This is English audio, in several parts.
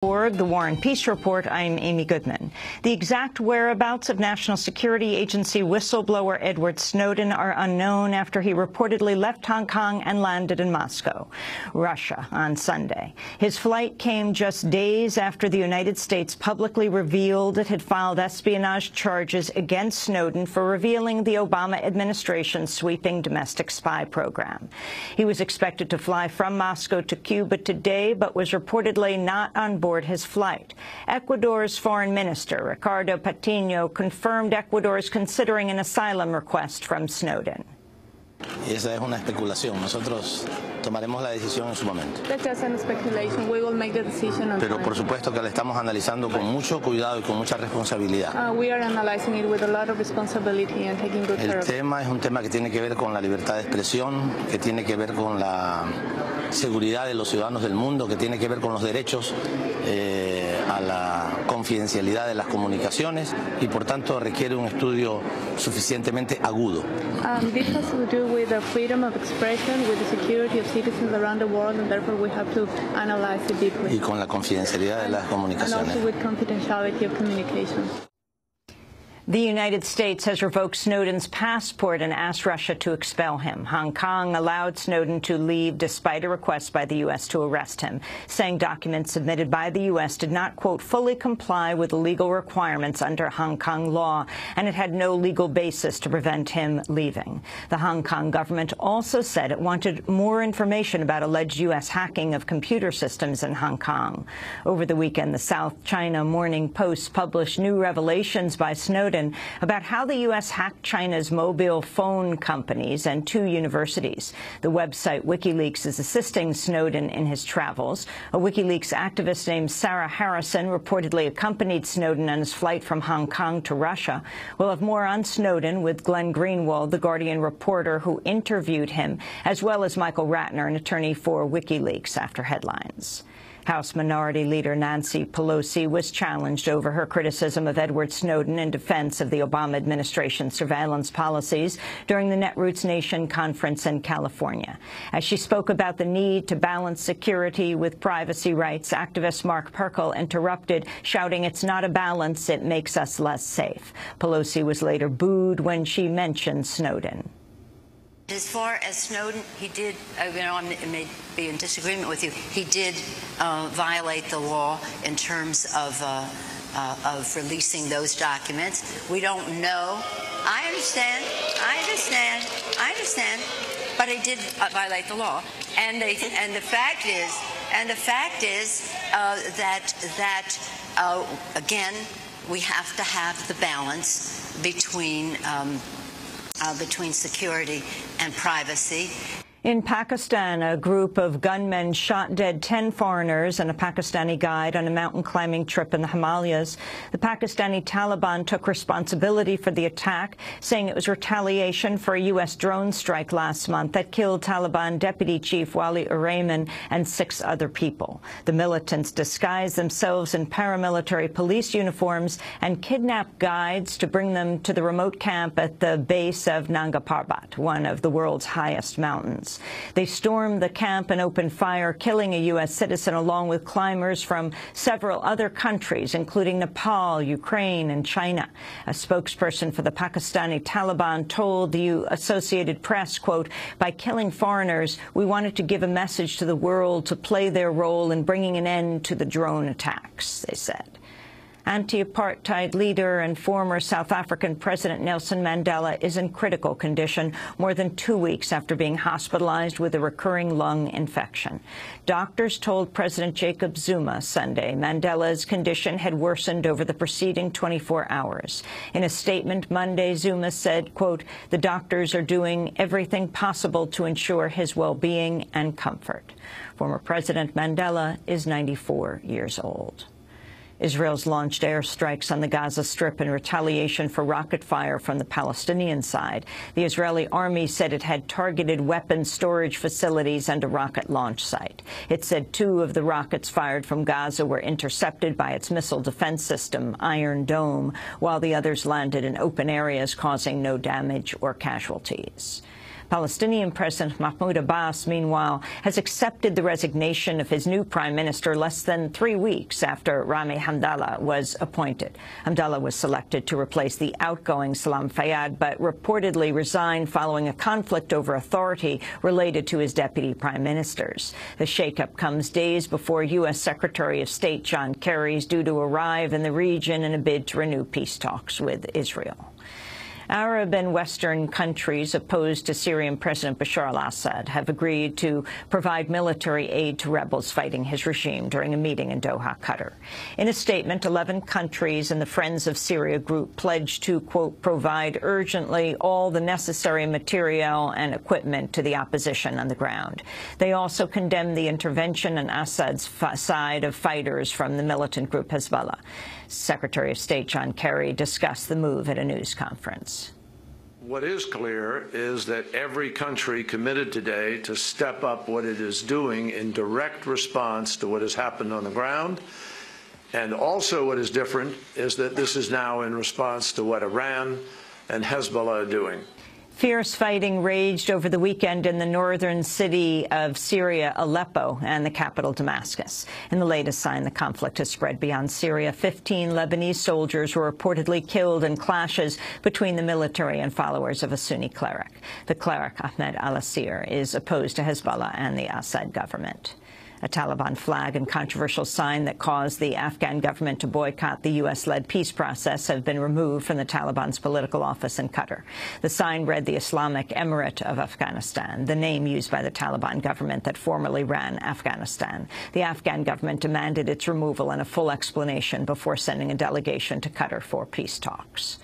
The War and Peace Report. I'm Amy Goodman. The exact whereabouts of National Security Agency whistleblower Edward Snowden are unknown after he reportedly left Hong Kong and landed in Moscow, Russia, on Sunday. His flight came just days after the United States publicly revealed it had filed espionage charges against Snowden for revealing the Obama administration's sweeping domestic spy program. He was expected to fly from Moscow to Cuba today, but was reportedly not on board his flight. Ecuador's foreign minister, Ricardo Patiño, confirmed Ecuador is considering an asylum request from Snowden. Esa es una especulación. Nosotros tomaremos la decisión en su momento. That's just a speculation. We will make the decision on Pero time. por supuesto que la estamos analizando con mucho cuidado y con mucha responsabilidad. We are analyzing it with a lot of responsibility and taking good care El of it. tema es un tema que tiene que ver con la libertad de expresión, que tiene que ver con la seguridad de los ciudadanos del mundo, que tiene que ver con los derechos a la confidencialidad de las comunicaciones y por tanto requiere un estudio suficientemente agudo. This has to do with the freedom of expression, with the security of citizens around the world, and therefore we have to analyze it deeply. Y con la confidencialidad de las And comunicaciones. also with confidentiality of communications. The United States has revoked Snowden's passport and asked Russia to expel him. Hong Kong allowed Snowden to leave despite a request by the U.S. to arrest him, saying documents submitted by the U.S. did not, quote, fully comply with the legal requirements under Hong Kong law, and it had no legal basis to prevent him leaving. The Hong Kong government also said it wanted more information about alleged U.S. hacking of computer systems in Hong Kong. Over the weekend, the South China Morning Post published new revelations by Snowden about how the U.S. hacked China's mobile phone companies and 2 universities. The website WikiLeaks is assisting Snowden in his travels. A WikiLeaks activist named Sarah Harrison reportedly accompanied Snowden on his flight from Hong Kong to Russia. We'll have more on Snowden with Glenn Greenwald, the Guardian reporter who interviewed him, as well as Michael Ratner, an attorney for WikiLeaks, after headlines. House Minority Leader Nancy Pelosi was challenged over her criticism of Edward Snowden in defense of the Obama administration's surveillance policies during the Netroots Nation conference in California. As she spoke about the need to balance security with privacy rights, activist Mark Perkel interrupted, shouting, "It's not a balance, it makes us less safe." Pelosi was later booed when she mentioned Snowden. As far as Snowden, he did, I may be in disagreement with you, he did violate the law in terms of releasing those documents. We don't know. I understand, but he did violate the law. And the fact is that again, we have to have the balance between security and privacy. In Pakistan, a group of gunmen shot dead 10 foreigners and a Pakistani guide on a mountain climbing trip in the Himalayas. The Pakistani Taliban took responsibility for the attack, saying it was retaliation for a U.S. drone strike last month that killed Taliban Deputy Chief Wali-ur-Rahman and 6 other people. The militants disguised themselves in paramilitary police uniforms and kidnapped guides to bring them to the remote camp at the base of Nanga Parbat, one of the world's highest mountains. They stormed the camp and opened fire, killing a U.S. citizen along with climbers from several other countries, including Nepal, Ukraine, and China. A spokesperson for the Pakistani Taliban told the Associated Press, quote, "By killing foreigners, we wanted to give a message to the world to play their role in bringing an end to the drone attacks," they said. Anti-apartheid leader and former South African President Nelson Mandela is in critical condition more than 2 weeks after being hospitalized with a recurring lung infection. Doctors told President Jacob Zuma Sunday Mandela's condition had worsened over the preceding 24 hours. In a statement Monday, Zuma said, quote, "The doctors are doing everything possible to ensure his well-being and comfort." Former President Mandela is 94 years old. Israel's launched airstrikes on the Gaza Strip in retaliation for rocket fire from the Palestinian side. The Israeli army said it had targeted weapons storage facilities and a rocket launch site. It said 2 of the rockets fired from Gaza were intercepted by its missile defense system, Iron Dome, while the others landed in open areas, causing no damage or casualties. Palestinian President Mahmoud Abbas, meanwhile, has accepted the resignation of his new prime minister less than 3 weeks after Rami Hamdallah was appointed. Hamdallah was selected to replace the outgoing Salam Fayyad, but reportedly resigned following a conflict over authority related to his deputy prime ministers. The shakeup comes days before U.S. Secretary of State John Kerry is due to arrive in the region in a bid to renew peace talks with Israel. Arab and Western countries opposed to Syrian President Bashar al-Assad have agreed to provide military aid to rebels fighting his regime during a meeting in Doha, Qatar. In a statement, 11 countries and the Friends of Syria group pledged to, quote, provide urgently all the necessary material and equipment to the opposition on the ground. They also condemned the intervention on Assad's side of fighters from the militant group Hezbollah. Secretary of State John Kerry discussed the move at a news conference. What is clear is that every country committed today to step up what it is doing in direct response to what has happened on the ground. And also what is different is that this is now in response to what Iran and Hezbollah are doing. Fierce fighting raged over the weekend in the northern city of Syria, Aleppo, and the capital, Damascus. In the latest sign, the conflict has spread beyond Syria. 15 Lebanese soldiers were reportedly killed in clashes between the military and followers of a Sunni cleric. The cleric, Ahmed al-Assir, is opposed to Hezbollah and the Assad government. A Taliban flag and controversial sign that caused the Afghan government to boycott the U.S.-led peace process have been removed from the Taliban's political office in Qatar. The sign read the Islamic Emirate of Afghanistan, the name used by the Taliban government that formerly ran Afghanistan. The Afghan government demanded its removal and a full explanation before sending a delegation to Qatar for peace talks.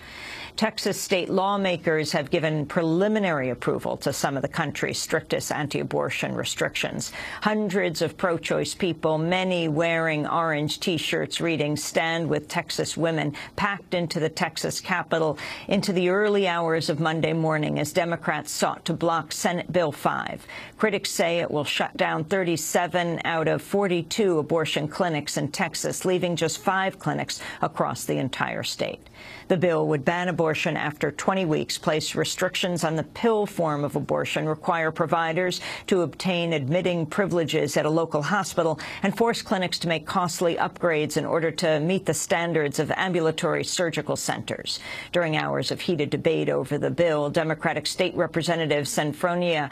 Texas state lawmakers have given preliminary approval to some of the country's strictest anti-abortion restrictions. Hundreds of pro-choice people, many wearing orange T-shirts reading "Stand with Texas Women," packed into the Texas Capitol into the early hours of Monday morning as Democrats sought to block Senate Bill 5. Critics say it will shut down 37 out of 42 abortion clinics in Texas, leaving just 5 clinics across the entire state. The bill would ban abortion after 20 weeks, place restrictions on the pill form of abortion, require providers to obtain admitting privileges at a local hospital, and force clinics to make costly upgrades in order to meet the standards of ambulatory surgical centers. During hours of heated debate over the bill, Democratic State Representative Senfronia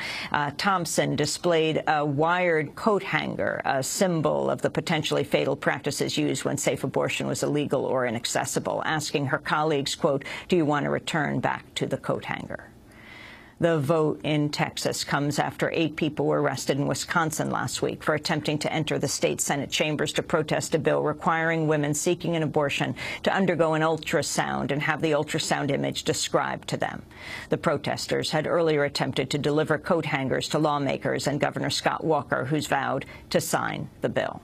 Thompson displayed a wired coat hanger, a symbol of the potentially fatal practices used when safe abortion was illegal or inaccessible, asking her colleagues, quote, "Do you want to return back to the coat hanger?" The vote in Texas comes after 8 people were arrested in Wisconsin last week for attempting to enter the state Senate chambers to protest a bill requiring women seeking an abortion to undergo an ultrasound and have the ultrasound image described to them. The protesters had earlier attempted to deliver coat hangers to lawmakers and Governor Scott Walker, who's vowed to sign the bill.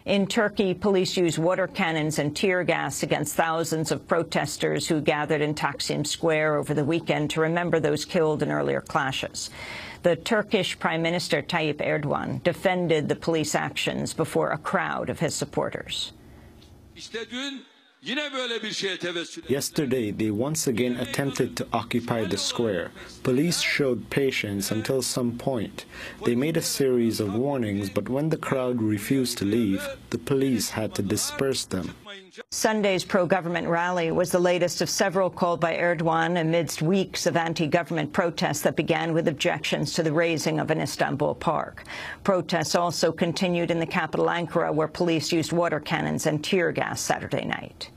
In Turkey, police used water cannons and tear gas against thousands of protesters who gathered in Taksim Square over the weekend to remember those killed in earlier clashes. The Turkish Prime Minister Tayyip Erdogan defended the police actions before a crowd of his supporters. Yesterday, they once again attempted to occupy the square. Police showed patience until some point. They made a series of warnings, but when the crowd refused to leave, the police had to disperse them. Sunday's pro-government rally was the latest of several called by Erdogan amidst weeks of anti-government protests that began with objections to the razing of an Istanbul park. Protests also continued in the capital, Ankara, where police used water cannons and tear gas Saturday night.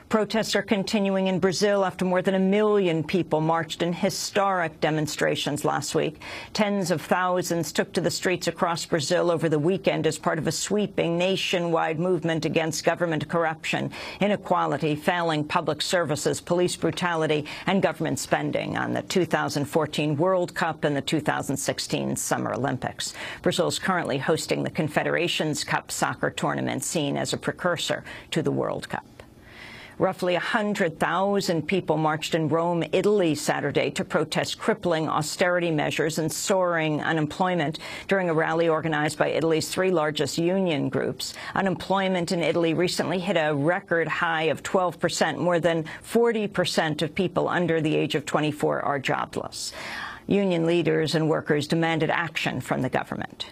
Protests are continuing in Brazil after more than 1 million people marched in historic demonstrations last week. Tens of thousands took to the streets across Brazil over the weekend as part of a sweeping nationwide movement against government corruption, inequality, failing public services, police brutality, and government spending on the 2014 World Cup and the 2016 Summer Olympics. Brazil is currently hosting the Confederations Cup soccer tournament, seen as a precursor to the World Cup. Roughly 100,000 people marched in Rome, Italy, Saturday to protest crippling austerity measures and soaring unemployment during a rally organized by Italy's 3 largest union groups. Unemployment in Italy recently hit a record high of 12%. More than 40% of people under the age of 24 are jobless. Union leaders and workers demanded action from the government.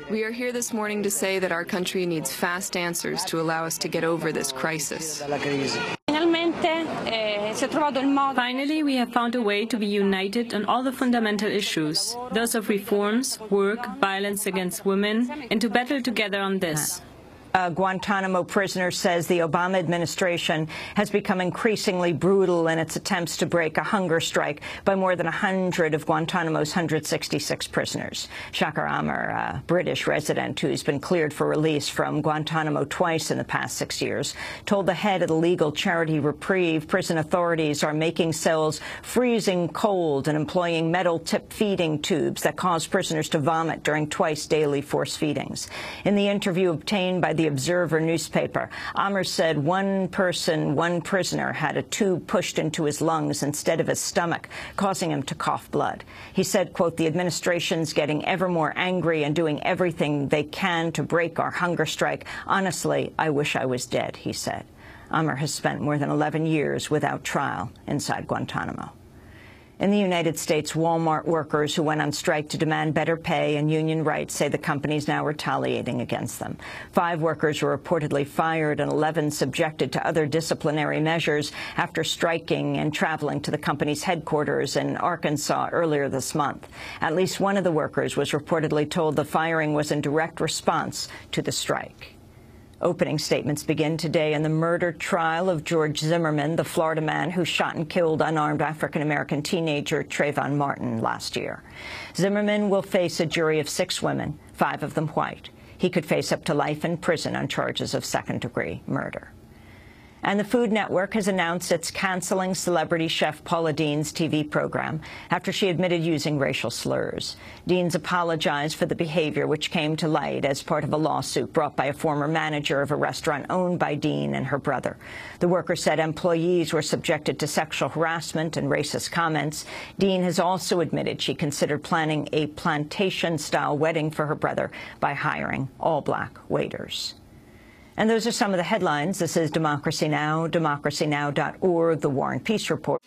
We are here this morning to say that our country needs fast answers to allow us to get over this crisis. Finally, we have found a way to be united on all the fundamental issues, those of reforms, work, violence against women, and to battle together on this. A Guantanamo prisoner says the Obama administration has become increasingly brutal in its attempts to break a hunger strike by more than 100 of Guantanamo's 166 prisoners. Shakar Amar, a British resident who's been cleared for release from Guantanamo twice in the past 6 years, told the head of the legal charity Reprieve prison authorities are making cells freezing cold and employing metal-tipped feeding tubes that cause prisoners to vomit during twice daily force feedings. In the interview obtained by the Observer newspaper, Amr said one prisoner had a tube pushed into his lungs instead of his stomach, causing him to cough blood. He said, quote, "The administration's getting ever more angry and doing everything they can to break our hunger strike. Honestly, I wish I was dead," he said. Amr has spent more than 11 years without trial inside Guantanamo. In the United States, Walmart workers who went on strike to demand better pay and union rights say the company is now retaliating against them. 5 workers were reportedly fired and 11 subjected to other disciplinary measures after striking and traveling to the company's headquarters in Arkansas earlier this month. At least one of the workers was reportedly told the firing was in direct response to the strike. Opening statements begin today in the murder trial of George Zimmerman, the Florida man who shot and killed unarmed African-American teenager Trayvon Martin last year. Zimmerman will face a jury of 6 women, 5 of them white. He could face up to life in prison on charges of second-degree murder. And the Food Network has announced it's canceling celebrity chef Paula Deen's TV program after she admitted using racial slurs. Deen's apologized for the behavior, which came to light as part of a lawsuit brought by a former manager of a restaurant owned by Deen and her brother. The worker said employees were subjected to sexual harassment and racist comments. Deen has also admitted she considered planning a plantation-style wedding for her brother by hiring all-black waiters. And those are some of the headlines. This is Democracy Now!, democracynow.org, The War and Peace Report.